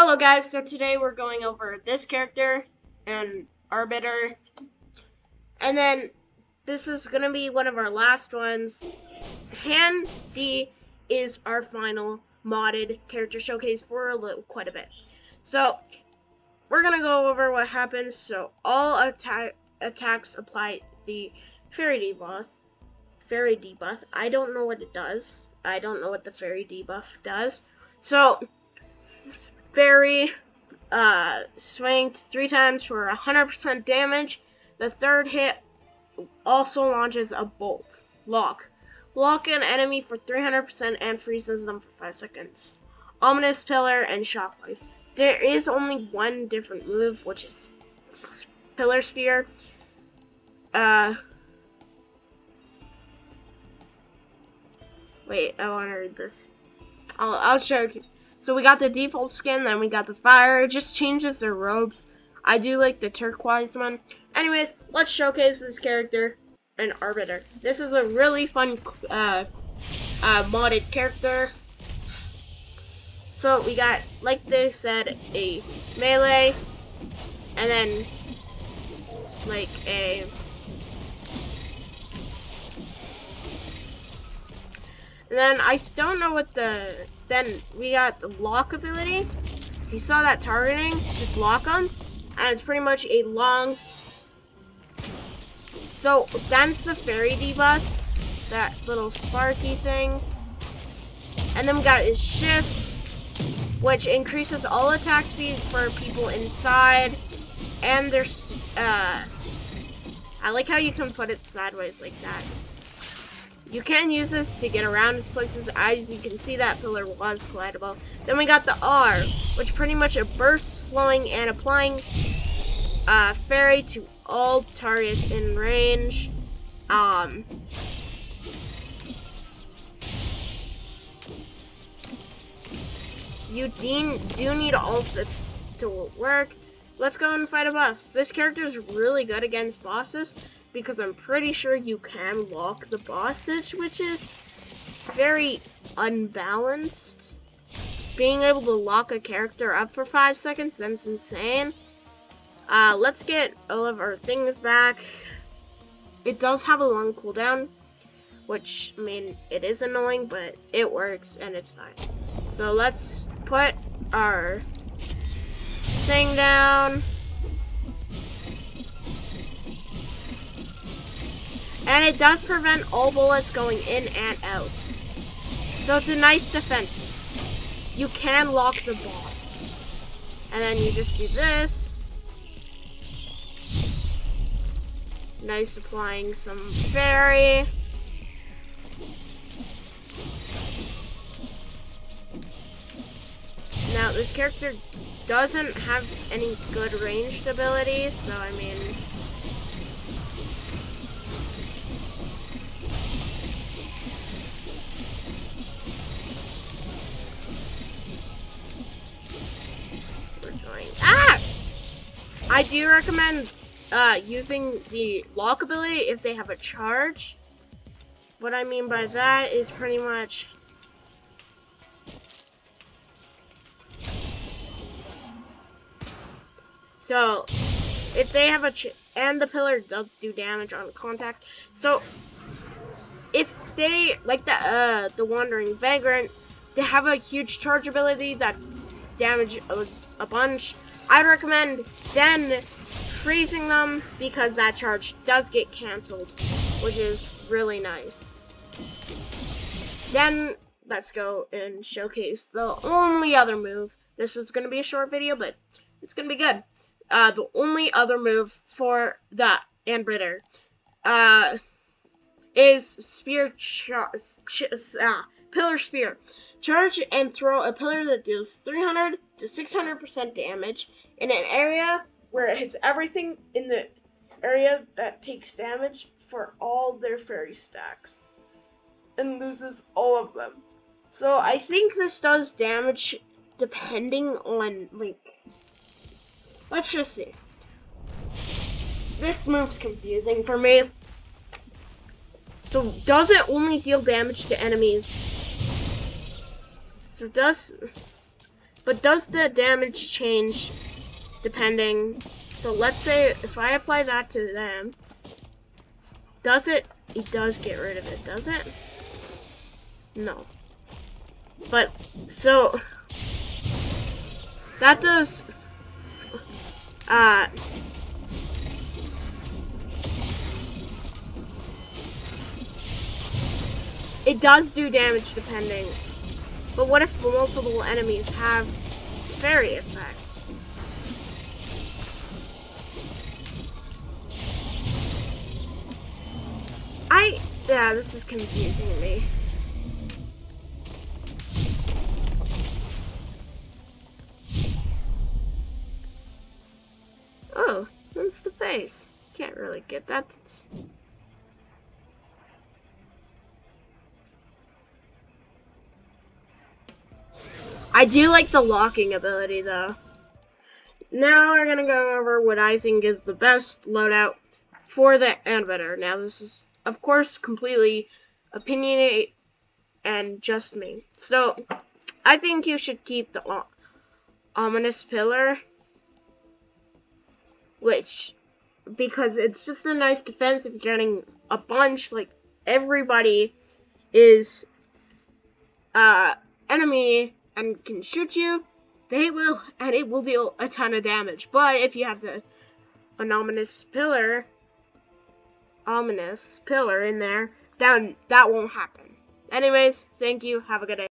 Hello guys, so today we're going over this character and arbiter, and then this is going to be one of our last ones. Hand D is our final modded character showcase for quite a bit. So we're going to go over what happens. So all attacks apply the fairy debuff. I don't know what it does. I don't know what the fairy debuff does. So fairy swinged 3 times for 100% damage. The third hit also launches a bolt. Lock an enemy for 300% and freezes them for 5 seconds. Ominous Pillar and Shockwave. There is only one different move, which is Pillar Spear. Wait, I want to read this. I'll show you. So we got the default skin, then we got the fire. It just changes their robes. I do like the turquoise one. Anyways, let's showcase this character, an arbiter. This is a really fun modded character. So we got, like they said, a melee, and then like a and then I don't know what then we got the lock ability. If you saw that targeting, just lock them, and it's pretty much a long. So that's the fairy debuff, that little sparky thing. And then we got his shift, which increases all attack speed for people inside. And there's I like how you can put it sideways like that. You can use this to get around these places. As you can see, that pillar was collidable. Then we got the R, which pretty much a burst, slowing, and applying fairy to all targets in range. You do need all of this to work. Let's go and fight a boss. This character is really good against bosses, because I'm pretty sure you can lock the bosses, which is very unbalanced. Being able to lock a character up for 5 seconds, that's insane. Let's get all of our things back. It does have a long cooldown, which, I mean, it is annoying, but it works and it's fine. So let's put our thing down. And it does prevent all bullets going in and out. So it's a nice defense. You can lock the boss. And then you just do this. Nice, applying some fairy. Now this character doesn't have any good ranged abilities, so I mean, I do recommend using the lock ability if they have a charge. What I mean by that is pretty much so if they have and the pillar does do damage on contact. So if they, like the Wandering Vagrant, they have a huge charge ability that damages a bunch. I'd recommend then freezing them, because that charge does get cancelled, which is really nice. Then let's go and showcase the only other move. This is going to be a short video, but it's going to be good. The only other move for the arbiter is Pillar Spear. Charge and throw a pillar that deals 300 to 600% damage in an area where it hits everything in the area that takes damage for all their fairy stacks, and loses all of them. So I think this does damage depending on, like, let's just see. This move's confusing for me. So does it only deal damage to enemies? So does But does the damage change depending? So let's say if I apply that to them, does it? It does get rid of it, does it? No. But so that does. It does do damage depending. But what if multiple enemies have fairy effects? Yeah, this is confusing me. Oh, that's the face. Can't really get that. I do like the locking ability though. Now we're gonna go over what I think is the best loadout for the arbiter. Now this is, of course, completely opinionated and just me. So I think you should keep the ominous pillar, because it's just a nice defense if you're getting a bunch. Like everybody is enemy and can shoot you. They will, and it will deal a ton of damage. But if you have the ominous pillar in there, then that won't happen. Anyways, thank you. Have a good day.